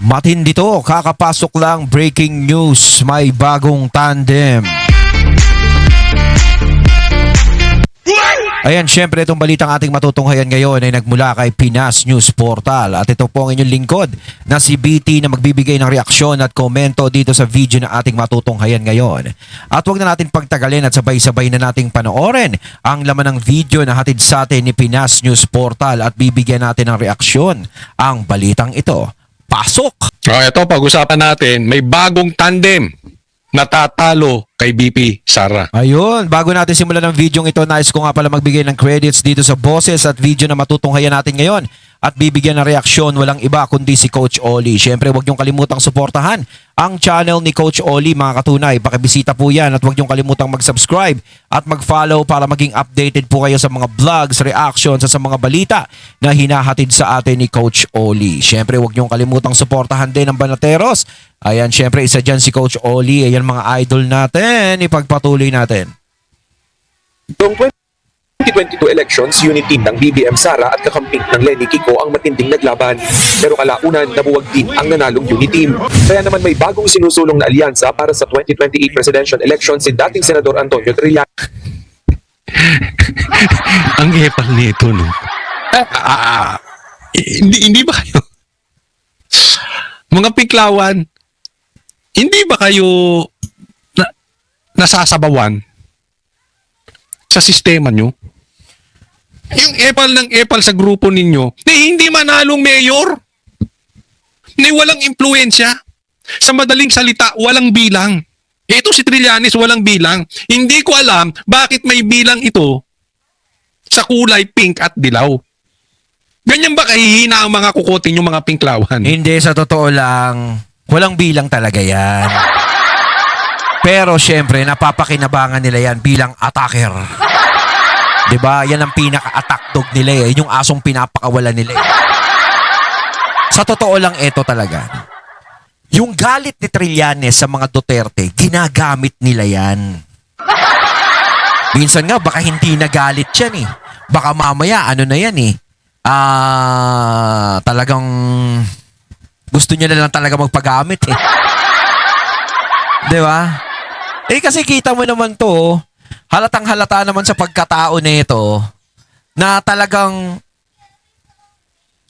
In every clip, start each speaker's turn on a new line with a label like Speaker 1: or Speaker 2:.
Speaker 1: Matindi to, kakapasok lang, breaking news, may bagong tandem. Ayan, syempre itong balitang ating matutunghayan ngayon ay nagmula kay Pinas News Portal. At ito po ang inyong lingkod na si BT na magbibigay ng reaksyon at komento dito sa video na ating matutunghayan ngayon. At huwag na natin pagtagalin at sabay-sabay na nating panoorin ang laman ng video na hatid sa atin ni Pinas News Portal at bibigyan natin ng reaksyon ang balitang ito. Pasok!
Speaker 2: Ito, pag-usapan natin, may bagong tandem natatalo kay BP Sara.
Speaker 1: Ayun, bago natin simulan ng video ito, nais ko nga pala magbigay ng credits dito sa boses at video na matutunghayan natin ngayon at bibigyan ng reaksyon walang iba kundi si Coach Oli. Siyempre, huwag niyong kalimutang suportahan ang channel ni Coach Oli, mga katunay. Pakibisita po yan at huwag niyong kalimutang mag-subscribe at mag-follow para maging updated po kayo sa mga vlogs, reactions at sa mga balita na hinahatid sa atin ni Coach Oli. Siyempre, huwag niyong kalimutang suportahan din ang Banateros. Ayan, siyempre, isa dyan si Coach Oli. Ayan, mga idol natin. Ipagpatuloy natin.
Speaker 3: Noong 2022 elections, unit team ng BBM Sara at kakamping ng Lenny Kiko ang matinding naglaban. Pero kalaunan, nabuwag din ang nanalong unit team. Kaya naman may bagong sinusulong na alyansa para sa 2028 presidential elections si dating Senador Antonio Trillanes.
Speaker 2: Ang epal nito, no? Hindi ba kayo? Mga piklawan, hindi ba kayo nasasabawan sa sistema nyo? Yung epal ng epal sa grupo ninyo na hindi manalong mayor, na walang impluensya, sa madaling salita, walang bilang. Ito si Trillanes, walang bilang. Hindi ko alam bakit may bilang ito sa kulay pink at dilaw. Ganyan ba kahihina ang mga kukotin yung mga pinklawan?
Speaker 1: Hindi, sa totoo lang, walang bilang talaga yan. Pero syempre, napapakinabangan nila yan bilang attacker. Diba? Yan ang pinaka-attack dog nila eh. Yung asong pinapakawalan nila eh. Sa totoo lang, ito talaga. Yung galit ni Trillanes sa mga Duterte, ginagamit nila yan. Minsan nga, baka hindi nagalit yan eh. Baka mamaya, ano na yan eh. Talagang gusto niya na lang talaga magpagamit eh. Diba? Eh kasi kita mo naman to, halatang halata naman sa pagkatao nito na talagang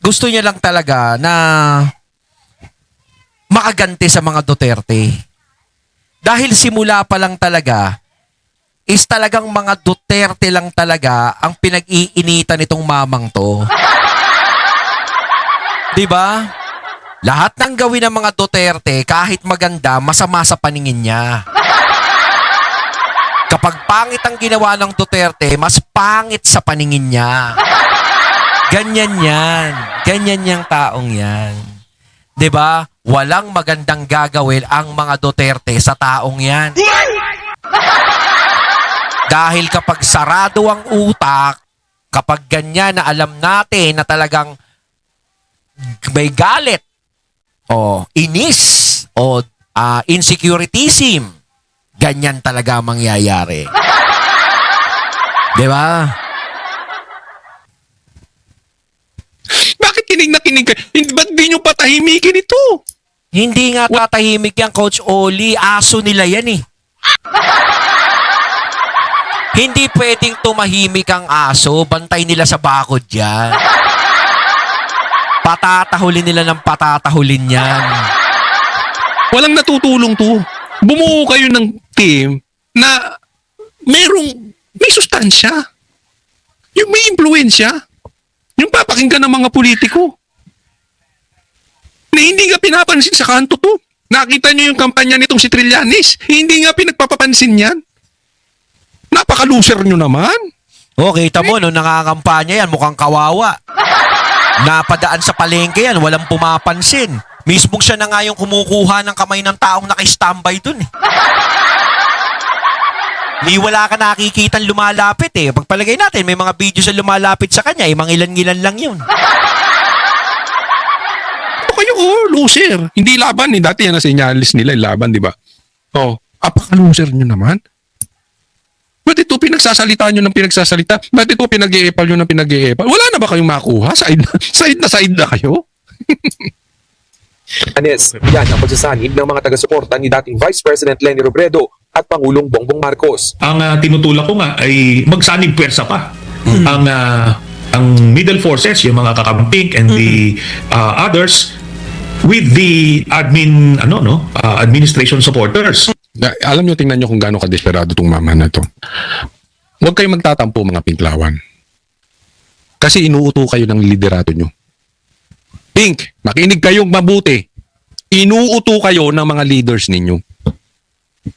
Speaker 1: gusto niya lang talaga na makaganti sa mga Duterte. Dahil simula pa lang talaga is talagang mga Duterte lang talaga ang pinag-iinitan nitong mamang to. Diba? Lahat ng gawin ng mga Duterte kahit maganda, masama sa paningin niya. Kapag pangit ang ginawa ng Duterte, mas pangit sa paningin niya. Ganyan yan. Ganyan yung taong yan. 'Di ba? Walang magandang gagawin ang mga Duterte sa taong yan. Dahil kapag sarado ang utak, kapag ganyan na alam natin na talagang may galit, o inis, o insecuritism, ganyan talaga mangyayari. Di ba?
Speaker 2: Bakit kinig na kinig kayo? Ba't di nyo patahimikin ito?
Speaker 1: Hindi nga tatahimik yan, Coach Oli. Aso nila yan eh. Hindi pwedeng tumahimik ang aso. Bantay nila sa bakod yan. Patatahulin nila ng patatahulin yan.
Speaker 2: Walang natutulong to. Bumuo kayo ng team na may sustansya. Yung may impluensya. Yung papakinggan ng mga politiko. Na hindi nga pinapansin sa kanto to. Nakita nyo yung kampanya nitong si Trillanes. Hindi nga pinagpapapansin yan. Napaka-loser nyo naman.
Speaker 1: O, kita mo, no, nakakampanya yan, mukhang kawawa. Napadaan sa palengke yan, walang pumapansin. Mismong siya na nga yung kumukuha ng kamay ng taong naka-standby dun eh. Ni wala ka nakikitang lumalapit eh. Pagpalagay natin, may mga video sa lumalapit sa kanya, mga ilan-ilan lang yun.
Speaker 2: Ito kayo, loser. Hindi laban eh. Dati yan na sinyalis nila, laban, di ba? Apaka-loser nyo naman. Ba't ito pinagsasalita nyo ng pinagsasalita? Ba't ito pinag-i-epal nyo ng pinag-i-epal? Wala na ba kayong makuha? Side na kayo?
Speaker 3: Anes, yan ang pagsasanib ng mga taga-suporta ni dating Vice President Leni Robredo at Pangulong Bongbong Marcos.
Speaker 4: Ang tinutulak ko nga ay magsanib puwersa pa ang middle forces, yung mga kakamping and the others with the administration supporters.
Speaker 2: Alam nyo, tingnan nyo kung gaano ka-desperado tong mama na to. Huwag kayong magtatampo, mga Pinklawan. Kasi inuuto kayo ng liderato nyo. Pink, makinig kayong mabuti. Inuuto kayo ng mga leaders ninyo.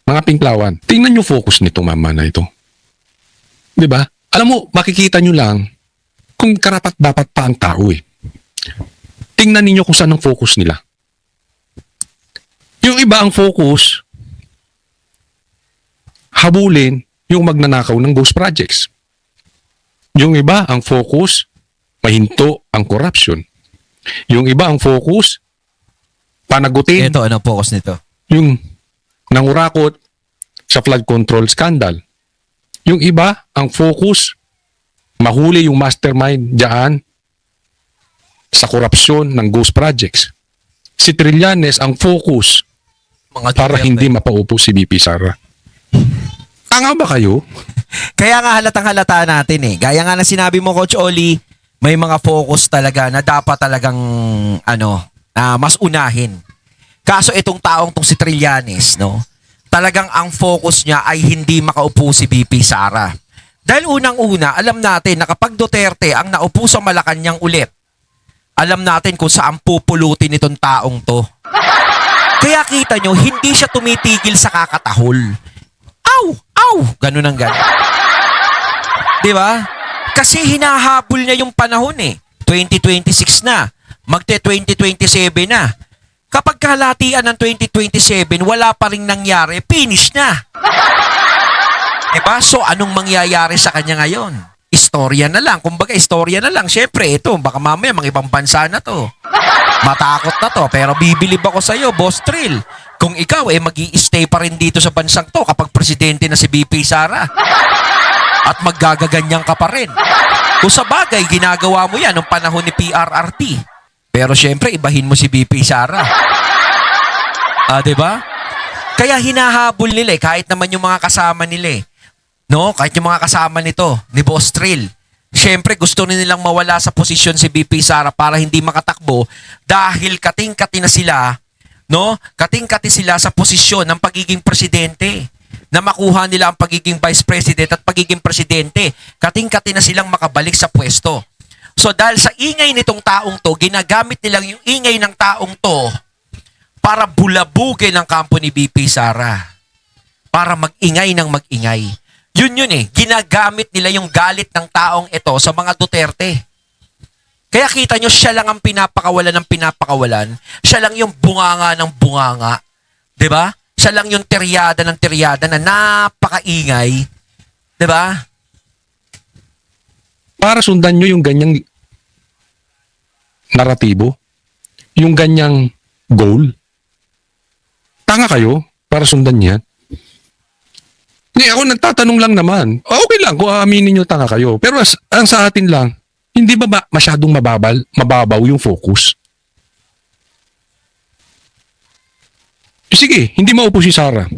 Speaker 2: Mga Pinklawan, tingnan nyo focus nitong mama na ito. 'Di ba? Alam mo, makikita nyo lang kung karapat dapat pa ang tao eh. Tingnan ninyo kung saan ang focus nila. Yung iba ang focus, habulin yung magnanakaw ng ghost projects. Yung iba ang focus, mahinto ang corruption. Yung iba ang focus, panagutin
Speaker 1: Ito, ano focus nito?
Speaker 2: yung nangurakot sa flood control scandal. Yung iba ang focus, mahuli yung mastermind dyan sa korupsyon ng ghost projects. Si Trillanes ang focus
Speaker 1: Mga
Speaker 2: para
Speaker 1: Duterte.
Speaker 2: hindi mapaupo si BP Sara. Tanga ba kayo?
Speaker 1: Kaya nga halatang halata natin eh. Gaya nga na sinabi mo, Coach Oli, may mga focus talaga na dapat talagang mas unahin. Kaso itong taong tong si Trillanes, no? Talagang ang focus niya ay hindi makaupo si BP Sara. Dahil unang-una, alam natin na kapag Duterte ang naupo sa Malacanang ulit, alam natin kung saan pupulutin itong taong to. Kaya kita nyo, hindi siya tumitigil sa kakatahol. Aw! Aw! Ganun ang ganun. Di ba? Kasi hinahabol niya yung panahon eh. 2026 na. Magte-2027 na. Kapag kalatian ng 2027, wala pa rin nangyari, finish na. Diba? So, anong mangyayari sa kanya ngayon? Istorya na lang. Kumbaga, istorya na lang. Siyempre, ito, baka mamaya, mga ibang bansa na to. Matakot na to. Pero bibilib ako sa'yo, Boss Trill. Kung ikaw, mag-i-stay pa rin dito sa bansang to kapag presidente na si BP Sara. At maggagaganyan ka pa rin. Kung sa bagay, ginagawa mo yan noong panahon ni PRRT. Pero syempre, ibahin mo si BP Sara. Diba? Kaya hinahabol nila kahit naman yung mga kasama nila no? Kahit yung mga kasama nito, ni Boss Trill. Syempre, gusto nilang mawala sa posisyon si BP Sara para hindi makatakbo dahil kating-kati na sila, no? Kating-kati sila sa posisyon ng pagiging presidente. Na makuha nila ang pagiging vice president at pagiging presidente. Kating-kati na silang makabalik sa pwesto. So dahil sa ingay nitong taong to, ginagamit nilang yung ingay ng taong to para bulabugin ang kampo ni BP Sara. Para mag-ingay ng mag-ingay. Yun eh. Ginagamit nila yung galit ng taong ito sa mga Duterte. Kaya kita nyo, siya lang ang pinapakawalan ng pinapakawalan. Siya lang yung bunganga ng bunganga. 'Di ba? Siya lang yung teryada ng teryada na napakaingay. 'Di ba?
Speaker 2: Para sundan nyo yung ganyang naratibo, yung ganyang goal. Tanga kayo para sundan yan. Ako nagtatanong lang naman. Okay lang kung aaminin nyo tanga kayo. Pero ang sa atin lang, hindi ba masyadong mababaw yung focus? Sige, hindi maupo si Sara.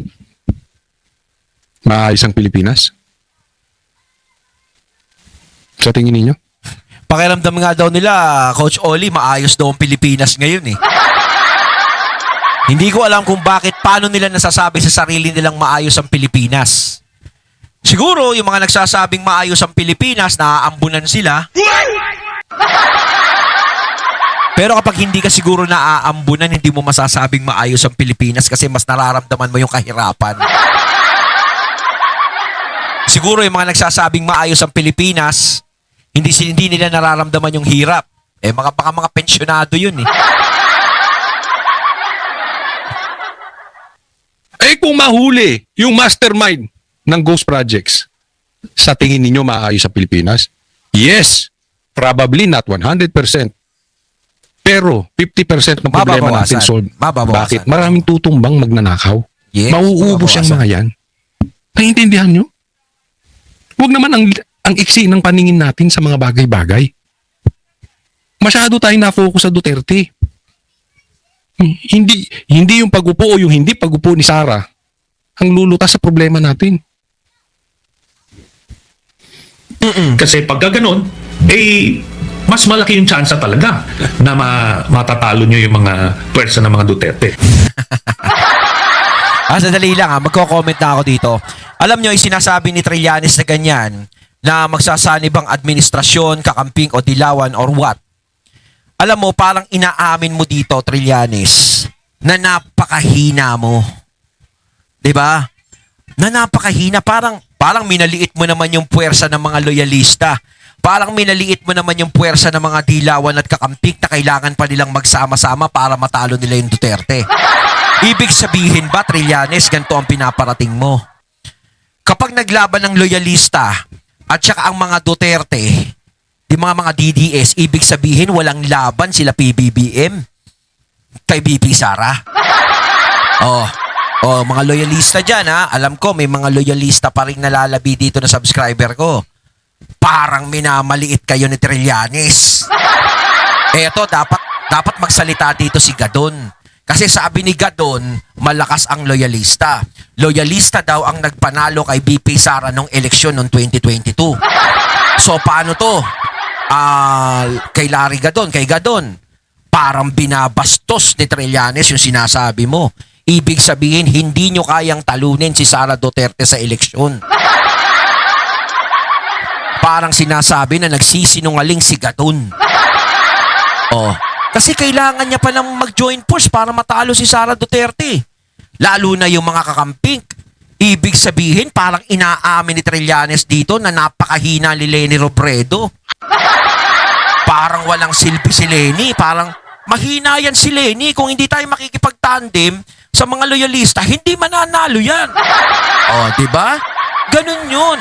Speaker 2: Maayos ang Pilipinas? Sa tingin ninyo?
Speaker 1: Pakiramdam nga daw nila, Coach Oli, maayos daw ang Pilipinas ngayon eh. Hindi ko alam kung paano nila nasasabi sa sarili nilang maayos ang Pilipinas. Siguro, yung mga nagsasabing maayos ang Pilipinas, naaambunan sila. Pero kapag hindi ka siguro naaambunan, hindi mo masasabing maayos ang Pilipinas kasi mas nararamdaman mo yung kahirapan. Siguro yung mga nagsasabing maayos ang Pilipinas, hindi nila nararamdaman yung hirap. Baka mga pensyonado yun eh.
Speaker 2: Kung mahuli yung mastermind ng ghost projects, sa tingin ninyo maayos sa Pilipinas? Yes, probably not 100%. Pero 50% ng problema natin solve.
Speaker 1: Mababawasan.
Speaker 2: Bakit? Maraming tutumbang magnanakaw.
Speaker 1: Yes,
Speaker 2: Mauubos ang mga yan. Naiintindihan nyo? Huwag naman ang iksi ng paningin natin sa mga bagay-bagay. Masyado tayong na-focus sa Duterte. Hindi yung pagupo o yung hindi pagupo ni Sara ang lulutas sa problema natin.
Speaker 4: Kasi pagka ganun, mas malaki yung tsansa talaga na matatalo nyo yung mga pwersa ng mga Duterte.
Speaker 1: Sadali lang magko-comment na ako dito. Alam nyo, yung sinasabi ni Trillanes na ganyan, na magsasanib ang administrasyon, kakamping o dilawan or what. Alam mo, parang inaamin mo dito, Trillanes, na napakahina mo. 'Di ba? Na napakahina, parang minaliit mo naman yung puwersa ng mga loyalista. Parang minaliit mo naman yung puwersa ng mga dilawan at kakamping na kailangan pa nilang magsama-sama para matalo nila yung Duterte. Ibig sabihin ba, Trillanes, ganito ang pinaparating mo? Kapag naglaban ng loyalista at saka ang mga Duterte, di mga DDS, ibig sabihin walang laban sila PBBM kay BP Sara. Mga loyalista dyan alam ko may mga loyalista pa rin nalalabi dito na subscriber ko. Parang minamaliit kayo ni Trillanes. Eto, dapat magsalita dito si Gadon. Kasi sabi ni Gadon, malakas ang loyalista. Loyalista daw ang nagpanalo kay BP Sara nung eleksyon noong 2022. So paano to? Kay Larry Gadon, kay Gadon, parang binabastos ni Trillanes yung sinasabi mo. Ibig sabihin, hindi nyo kayang talunin si Sara Duterte sa eleksyon. Parang sinasabi na nagsisinungaling si Gadon. Kasi kailangan niya palang mag-join force para matalo si Sara Duterte. Lalo na yung mga kakamping. Ibig sabihin, parang inaamin ni Trillanes dito na napakahina ni Leni Robredo. Parang walang silbi si Leni. Parang mahina yan si Leni. Kung hindi tayo makikipag-tandem sa mga loyalista, hindi mananalo yan. Diba? Ganun yun.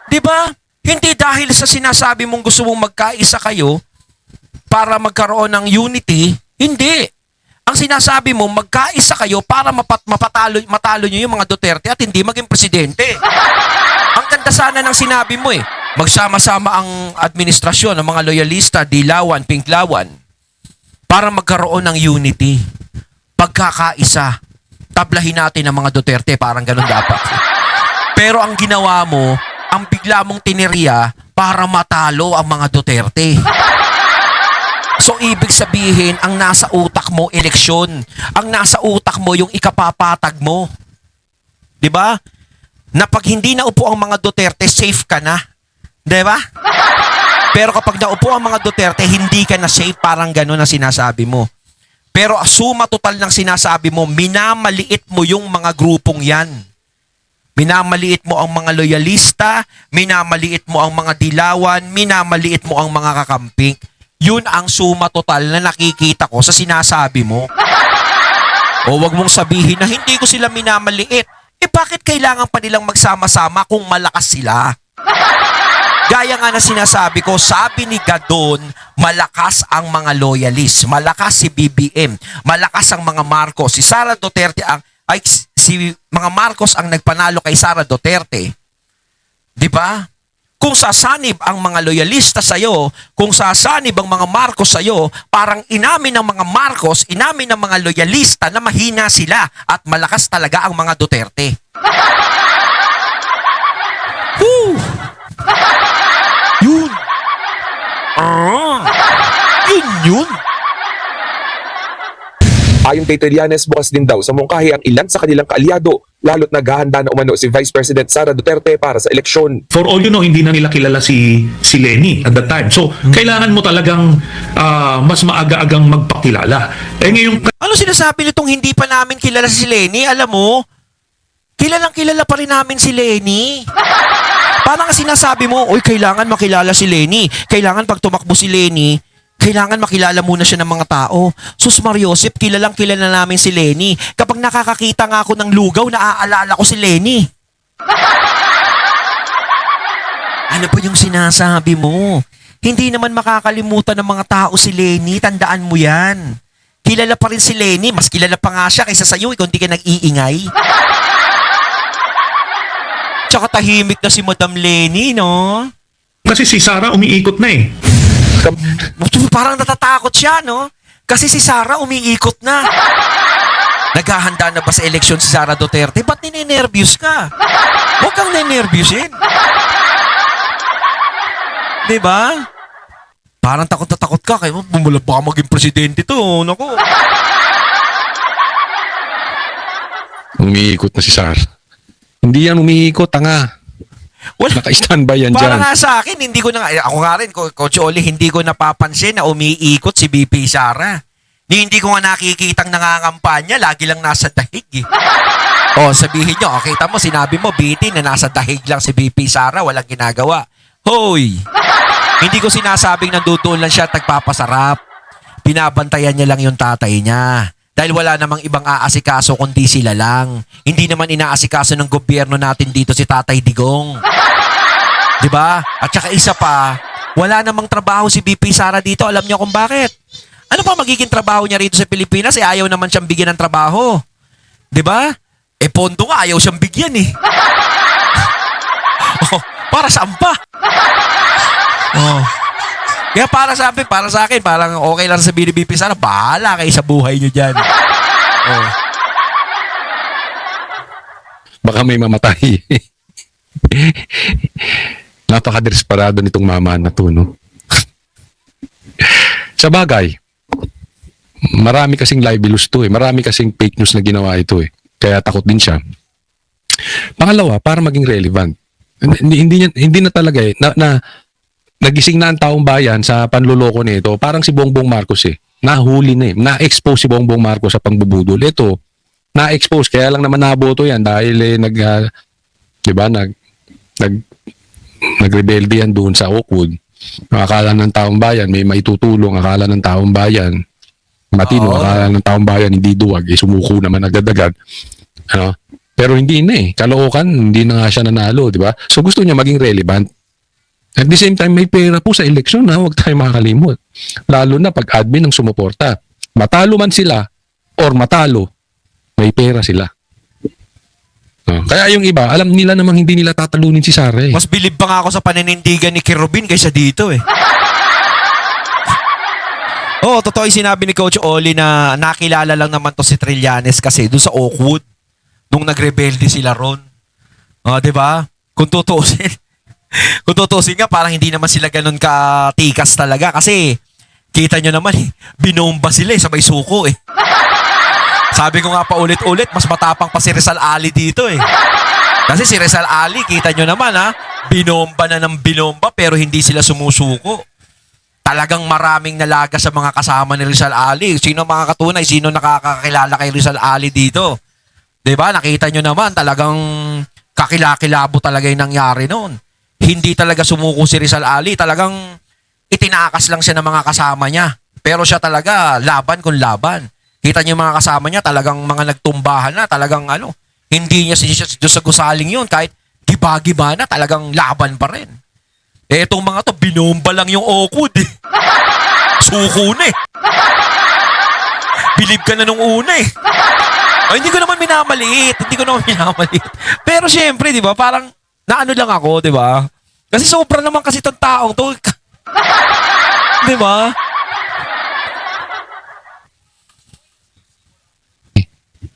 Speaker 1: Diba? Hindi dahil sa sinasabi mong gusto mong magkaisa kayo para magkaroon ng unity, hindi. Ang sinasabi mo, magkaisa kayo para matalo nyo yung mga Duterte at hindi maging presidente. Ang ganda sana ng sinabi mo magsama-sama ang administrasyon ng mga loyalista, dilawan, pinklawan para magkaroon ng unity. Pagkakaisa, tablahin natin ang mga Duterte, parang ganun dapat. Pero ang ginawa mo, ang bigla mong tiniriya para matalo ang mga Duterte. So, ibig sabihin, ang nasa utak mo, eleksyon. Ang nasa utak mo, yung ikapapatag mo. 'Di ba? Na pag hindi naupo ang mga Duterte, safe ka na. 'Di ba? Pero kapag naupo ang mga Duterte, hindi ka na safe, parang gano'n ang sinasabi mo. Pero suma total ng sinasabi mo, minamaliit mo yung mga grupong yan. Minamaliit mo ang mga loyalista, minamaliit mo ang mga dilawan, minamaliit mo ang mga kakamping. Yun ang suma total na nakikita ko sa sinasabi mo. O wag mong sabihin na hindi ko sila minamaliit. Bakit kailangan pa nilang magsama-sama kung malakas sila? Gaya nga na sinasabi ko, sabi ni Gadon, malakas ang mga loyalist, malakas si BBM, malakas ang mga Marcos. Si Sara Duterte si mga Marcos ang nagpanalo kay Sara Duterte. 'Di ba? Kung sasanib ang mga loyalista sa'yo, kung sasanib ang mga Marcos sa'yo, parang inamin ng mga Marcos, inamin ng mga loyalista na mahina sila at malakas talaga ang mga Duterte. Woo! Yun! Yun!
Speaker 3: Ayon kay Trillanes, bukas din daw sa mungkahi ang ilan sa kanilang kaalyado, lalo't naghahanda na umano si Vice President Sara Duterte para sa eleksyon.
Speaker 4: For all you know, hindi na nila kilala si Leni at that time. So, kailangan mo talagang mas maaga-agang magpakilala. Ngayong
Speaker 1: Ano sinasabi nitong hindi pa namin kilala si Leni? Alam mo, kilalang-kilala pa rin namin si Leni. Parang sinasabi mo, kailangan makilala si Leni. Kailangan pag tumakbo si Leni, kailangan makilala muna siya ng mga tao. Sus Mariosep, kilalang-kilala namin si Leni. Kapag nakakakita nga ako ng lugaw, naaalala ko si Leni. Ano pa yung sinasabi mo? Hindi naman makakalimutan ng mga tao si Leni. Tandaan mo yan. Kilala pa rin si Leni. Mas kilala pa nga siya kaysa sa'yo kung di ka nag-iingay. Tsaka tahimik na si Madam Leni, no?
Speaker 4: kasi si Sara umiikot na
Speaker 1: Parang natatakot siya, no? Kasi si Sara umiikot na. Naghahanda na ba sa eleksyon si Sara Duterte? Ba't ninenervyos ka? Huwag kang ninenervyusin. Diba? Parang takot na takot ka. Kaya bumula baka maging presidente to. Naku.
Speaker 2: Umiikot na si Sara. Hindi yan umiikot, tanga.
Speaker 1: Wala.
Speaker 2: Naka-standby yan
Speaker 1: Para
Speaker 2: dyan.
Speaker 1: nga sa akin, hindi ko na, ako nga rin, Coach Oli, hindi ko napapansin na umiikot si BP Sara. Hindi ko nga nakikitang nangangampanya, lagi lang nasa dahig eh. O, sabihin nyo, kita mo, sinabi mo, BT, na nasa dahig lang si BP Sara, walang ginagawa. Hoy! Hindi ko sinasabing nandutuon lang siya at nagpapasarap. Binabantayan niya lang yung tatay niya. Dahil wala namang ibang aasikaso kundi sila lang. Hindi naman inaasikaso ng gobyerno natin dito si Tatay Digong. 'Di ba? At saka isa pa, wala namang trabaho si BP Sara dito. Alam niyo kung bakit? Ano pa magiging trabaho niya rito sa Pilipinas? Ayaw naman siyang bigyan ng trabaho. 'Di ba? Pondo nga ayaw siyang bigyan eh. Oh, para saan pa? Oh. Kaya para sa akin, parang okay lang sa BP Sara, bahala kayo sa buhay niyo dyan. Oh.
Speaker 2: Baka may mamatay. Napaka-desperado nitong mama na to, no? Sa bagay, marami kasing libelous to eh. Marami kasing fake news na ginawa ito eh. Kaya takot din siya. Pangalawa, para maging relevant. Hindi na talaga eh. Nagising na ang taong bayan sa panluloko nito. Parang si Bongbong Marcos eh. Nahuli na eh. Na-expose si Bongbong Marcos sa pangbubudol. Ito, na-expose. Kaya lang naman naboto yan dahil diba, nagrebelde yan doon sa Oakwood. Akala ng taong bayan, may maitutulong. Akala ng taong bayan, matino. Akala ng taong bayan, hindi duwag. Sumuko naman agad-agad. Ano? Pero hindi na eh. Kalookan, hindi na nga siya nanalo. Diba? So gusto niya maging relevant. At the same time, may pera po sa eleksyon na huwag tayo makakalimot. Lalo na pag admin ang sumuporta. Matalo man sila or matalo, may pera sila. Kaya yung iba, alam nila namang hindi nila tatalunin si Sara eh.
Speaker 1: Mas bilib pa nga ako sa paninindigan ni Kirobin kaysa dito eh. Oo, totoo yung sinabi ni Coach Oli na nakilala lang naman to si Trillanes kasi doon sa Oakwood nung nagrebelde sila ron. Di ba? Kung tutuusin nga, parang hindi naman sila ganun katikas talaga kasi kita nyo naman eh, binomba sila eh, sabay suko eh. Sabi ko nga pa ulit-ulit, mas matapang pa si Rizal Ali dito eh. Kasi si Rizal Ali, kita nyo naman ha, binomba na ng binomba pero hindi sila sumusuko. Talagang maraming nalaga sa mga kasama ni Rizal Ali. Sino mga katunay? Sino nakakakilala kay Rizal Ali dito? Diba? Nakita nyo naman, talagang kakilakilabo talaga yung nangyari noon. Hindi talaga sumuko si Rizal Ali. Talagang itinakas lang siya ng mga kasama niya. Pero siya talaga, laban kung laban. Kita niyo yung mga kasama niya, talagang mga nagtumbahan na. Talagang hindi niya siya sa gusaling yun. Kahit giba-giba na, talagang laban pa rin. Itong mga to, binomba lang yung Oakwood eh. Suko na eh. Bilib ka na nung una eh. Hindi ko naman minamaliit. Pero syempre, di ba, parang naano lang ako, di ba? Kasi sobra naman kasi itong taong to. Di ba?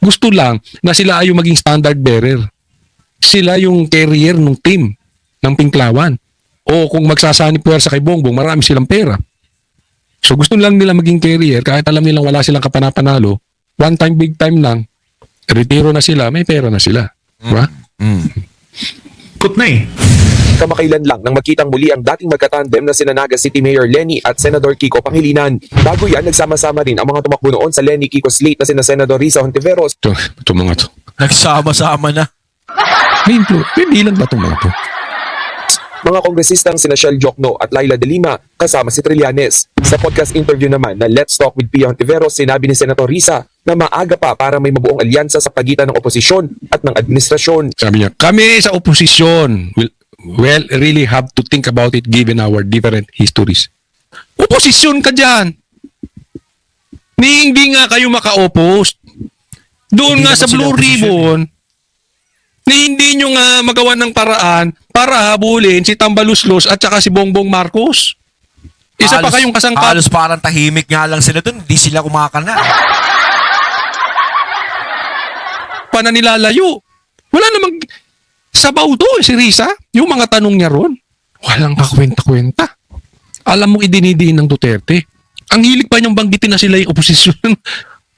Speaker 2: Gusto lang na sila ay yung maging standard bearer. Sila yung carrier ng team ng Pinklawan. O kung magsasani puwersa kay Bongbong, marami silang pera. So gusto lang nila maging carrier kahit alam nilang wala silang kapanapanalo. One time, big time lang. Retiro na sila, may pera na sila. Diba?
Speaker 4: Kut na eh.
Speaker 3: Kamakailan lang nang magkitang muli ang dating magkatandem na sina Naga City Mayor Lenny at Senador Kiko Pangilinan. Bago yan, nagsama-sama rin ang mga tumakbo noon sa Lenny Kiko slate na sina Senador Risa Hontiveros.
Speaker 2: Ito mga to.
Speaker 1: Nagsama-sama na.
Speaker 2: May bilang ba itong mga to?
Speaker 3: Mga kongresistang sina Shell Jokno at Laila De Lima kasama si Trillanes. Sa podcast interview naman na Let's Talk with Pia Hontiveros, sinabi ni Senator Risa na maaga pa para may mabuong alyansa sa pagitan ng oposisyon at ng administrasyon.
Speaker 2: Sabi niya, kami sa oposisyon will really have to think about it given our different histories. Oposisyon ka dyan! Hindi nga kayo maka-oppose. Doon
Speaker 1: Hindi
Speaker 2: nga
Speaker 1: naman
Speaker 2: sa
Speaker 1: sila
Speaker 2: Blue
Speaker 1: opposition
Speaker 2: Ribbon, na hindi nyo nga magawa ng paraan para habulin si Tambaluslos at saka si Bongbong Marcos. Isa pa kayong kasangkat.
Speaker 1: Halos parang tahimik nga lang sila dun. Hindi sila kumakana.
Speaker 2: Pa na nilalayo. Wala namang sabaw to, si Risa. Yung mga tanong niya ron, walang kakwenta-kwenta. Alam mo, idinidiin ng Duterte. Ang hilig pa niyang banggitin na sila yung oposisyon.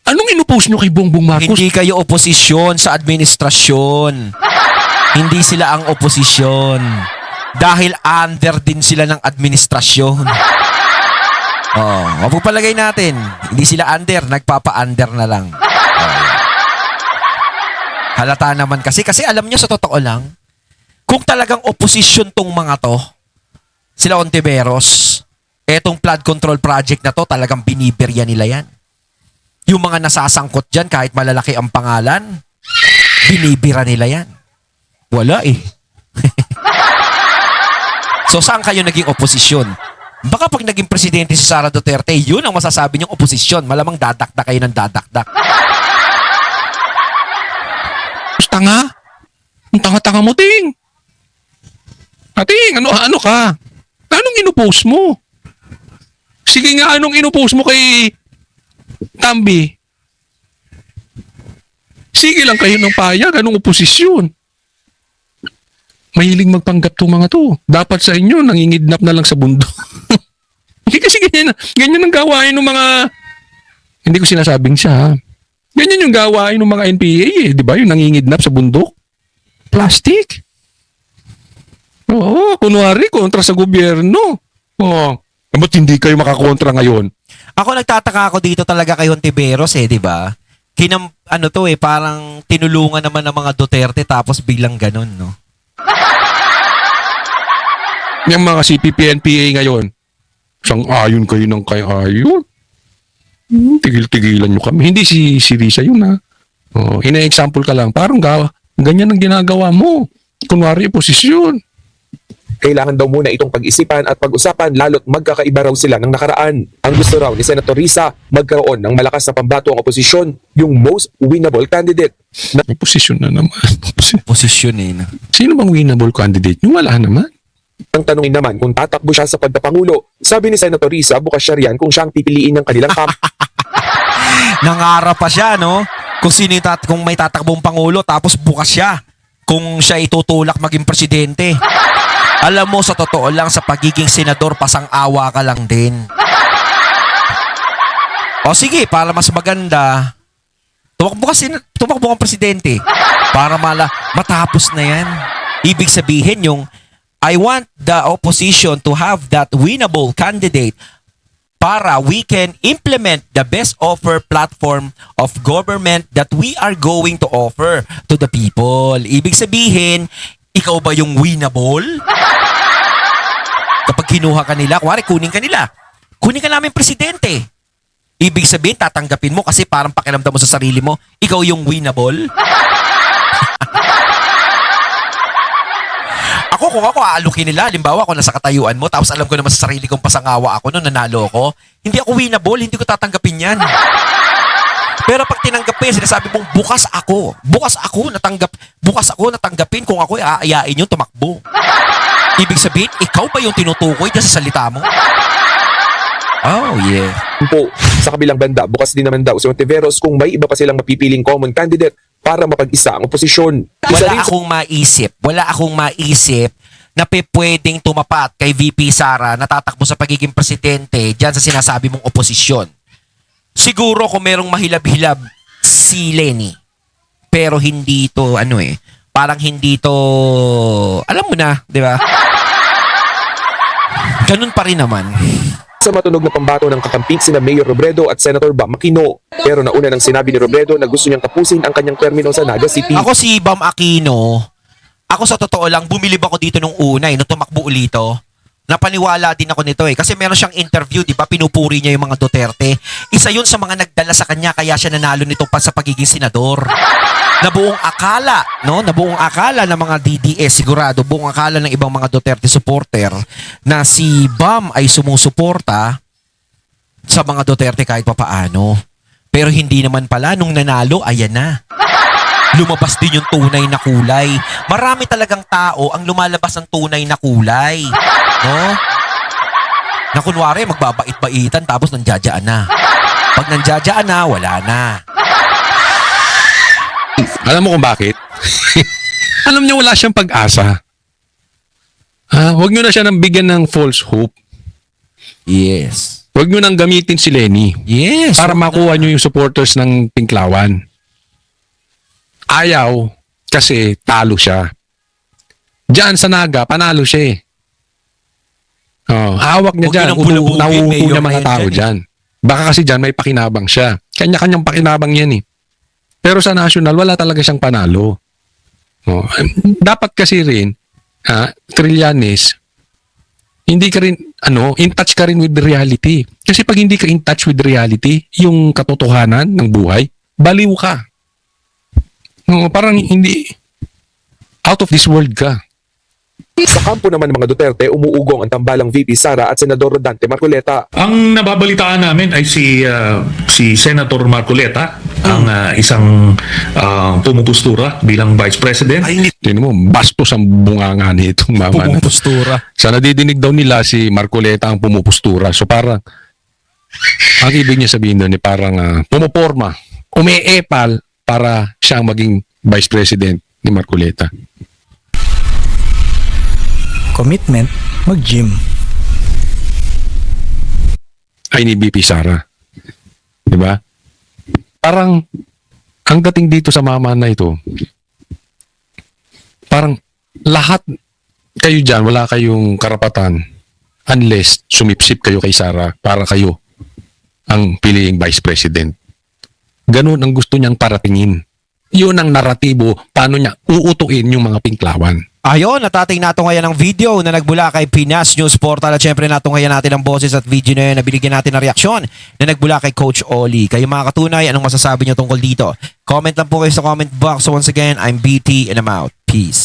Speaker 2: Anong inupose niyo kay Bongbong Marcos?
Speaker 1: Hindi kayo oposisyon sa administrasyon. Hindi sila ang oposisyon. Dahil under din sila ng administrasyon. Oh, mapupalagay natin. Hindi sila under, nagpapa-under na lang. Oh. Halata naman kasi alam nyo sa totoo lang, kung talagang oposisyon tong mga to, sila Ontiveros, etong flood control project na to, talagang binibirya nila yan. Yung mga nasasangkot dyan, kahit malalaki ang pangalan, binibira nila yan. Wala eh. So saan kayo naging oposisyon? Baka pag naging presidente si Sara Duterte, yun ang masasabi niyong oposisyon. Malamang dadakdak kayo ng dadakdak.
Speaker 2: Tanga. Ang tanga-tanga mo, Ting. Ting, ano ka? Anong inupose mo? Sige nga, anong inupose mo kay Tambi? Sige lang kayo ng payag, anong oposisyon? Mahilig magpanggap tong mga to. Dapat sa inyo, nangingidnap na lang sa bundok. Hindi kasi ganyan ang gawain ng mga, hindi ko sinasabing siya, ha? Ganyan yung gawain ng mga NPA eh, di ba? Yung nangingidnap sa bundok. Plastic. Oo, kunwari, kontra sa gobyerno. Oo. Ba't hindi kayo makakontra ngayon?
Speaker 1: Ako nagtataka ako dito talaga kay Hontiveros di ba? Parang tinulungan naman ng mga Duterte tapos biglang ganun, no?
Speaker 2: Yung mga CPP-NPA ngayon, sang-ayon kayo ng kay-ayon. Tigil-tigilan nyo kami. Hindi si Risa yun, ha? Oh, ina-example ka lang. Parang ganyan ang ginagawa mo. Kunwari, posisyon.
Speaker 3: Kailangan daw muna itong pag-isipan at pag-usapan lalo't magkakaiba raw sila ng nakaraan. Ang gusto raw ni Senator Risa, magkaroon ng malakas na pambato ang oposisyon, yung most winnable candidate.
Speaker 2: May posisyon na naman.
Speaker 1: Posisyon na.
Speaker 2: Sino bang winnable candidate? Yung wala naman.
Speaker 3: Ang tanungin naman kung tatakbo siya sa pagkapangulo, sabi ni Senator Risa, bukas siya riyan kung siyang pipiliin ng kanilang kamp.
Speaker 1: Nangarap pa siya, no? Kung kung may tatakbong pangulo tapos bukas siya kung siya itutulak maging presidente. Alam mo, sa totoo lang, sa pagiging senador, pasang-awa ka lang din. O sige, para mas maganda, tumakbo kang presidente para matapos na yan. Ibig sabihin yung, I want the opposition to have that winnable candidate para we can implement the best offer platform of government that we are going to offer to the people. Ibig sabihin, ikaw ba yung winnable? Kapag kinuha ka nila, kunin ka namin presidente. Ibig sabihin, tatanggapin mo kasi parang pakiramdam mo sa sarili mo, ikaw yung winnable. Kung ako aalukin nila, halimbawa ako nasa katayuan mo, tapos alam ko naman sa sarili kong pasangawa ako nung nanalo ako, hindi ako winnable, hindi ko tatanggapin yan. Pero pag tinanggap mo yan, sinasabi mong bukas ako natanggapin kung ako aayain yung tumakbo. Ibig sabihin, ikaw ba yung tinutukoy dyan sa salita mo? Oh, yeah.
Speaker 3: Po, sa kabilang banda, bukas din naman daw si Ontiveros kung may iba pa silang mapipiling common candidate para mapag-isa ang oposisyon.
Speaker 1: Wala akong maisip na pwedeng tumapat kay VP Sara na tatakbo sa pagiging presidente dyan sa sinasabi mong oposisyon. Siguro kung merong mahilab-hilab si Lenny. Pero hindi to, parang hindi to, alam mo na, di ba? Ganun pa rin naman.
Speaker 3: Sa matunog na pambato ng kakamping sina Mayor Robredo at Senator Bam Aquino. Pero nauna nang sinabi ni Robredo na gusto niyang tapusin ang kanyang termino sa Naga City.
Speaker 1: Ako si Bam Aquino, sa totoo lang, bumilib ako dito nung una, nung tumakbo ulito. Napaniwala din ako nito kasi meron siyang interview, di ba? Pinupuri niya yung mga Duterte. Isa yun sa mga nagdala sa kanya kaya siya nanalo nito pa sa pagiging senador. Nabuong akala ng mga DDS, sigurado, buong akala ng ibang mga Duterte supporter na si Bam ay sumusuporta sa mga Duterte kahit papaano. Pero hindi naman pala, nung nanalo, ayan na. Lumabas din yung tunay na kulay. Marami talagang tao ang lumalabas ng tunay na kulay. No? Na kunwari, magbabait-baitan tapos nandiyadyaan na. Pag nandiyadyaan na, wala na.
Speaker 2: Alam mo kung bakit? Alam niyo wala siyang pag-asa. Huwag niyo na siya nang bigyan ng false hope.
Speaker 1: Yes.
Speaker 2: Huwag niyo nang gamitin si Lenny
Speaker 1: Yes.
Speaker 2: para makuha niyo yung supporters ng Pinklawan. Ayaw kasi talo siya. Diyan sa Naga, panalo siya eh. Hawak niya
Speaker 1: Huwag
Speaker 2: dyan.
Speaker 1: yun ang bulabugin,
Speaker 2: Nauupo
Speaker 1: Mayor
Speaker 2: niya mga
Speaker 1: yan
Speaker 2: tao
Speaker 1: dyan eh.
Speaker 2: dyan. Baka kasi dyan may pakinabang siya. Kanya-kanyang pakinabang yan eh. Pero sa national, wala talaga siyang panalo. Dapat kasi rin, Trillanes, hindi ka rin, in touch ka rin with the reality. Kasi pag hindi ka in touch with reality, yung katotohanan ng buhay, baliw ka. Parang hindi, out of this world ka.
Speaker 3: Sa kampo naman ng mga Duterte, umuugong ang tambalang VP Sara at Senador Rodante Marcoleta.
Speaker 4: Ang nababalitaan namin ay si Senator Marcoleta, ang isang pumupustura bilang Vice President.
Speaker 2: Tingnan mo, bastos ang bunganga nitong mama na to.
Speaker 1: Pumupustura.
Speaker 2: Sa nadidinig daw nila, si Marcoleta ang pumupustura. So parang, ang ibig niya sabihin doon, parang pumuporma, umeepal para siyang maging Vice President ni Marcoleta.
Speaker 5: Commitment, mag-gym.
Speaker 2: Ay ni BP Sara. Diba? Parang, ang dating dito sa mama na ito, parang lahat kayo dyan, wala kayong karapatan unless sumipsip kayo kay Sara para kayo ang piliing Vice President. Ganun ang gusto niyang paratingin. Yun ang naratibo, paano niya uutuin yung mga Pinklawan.
Speaker 1: Ayun, natating natungayan ng video na nagbula kay Pinas News Portal at syempre natungayan natin ang boses at video na yun na binigyan natin ng reaksyon na nagbula kay Coach Oli. Kayo mga katunay, anong masasabi nyo tungkol dito? Comment lang po kayo sa comment box. So once again, I'm BT and I'm out. Peace.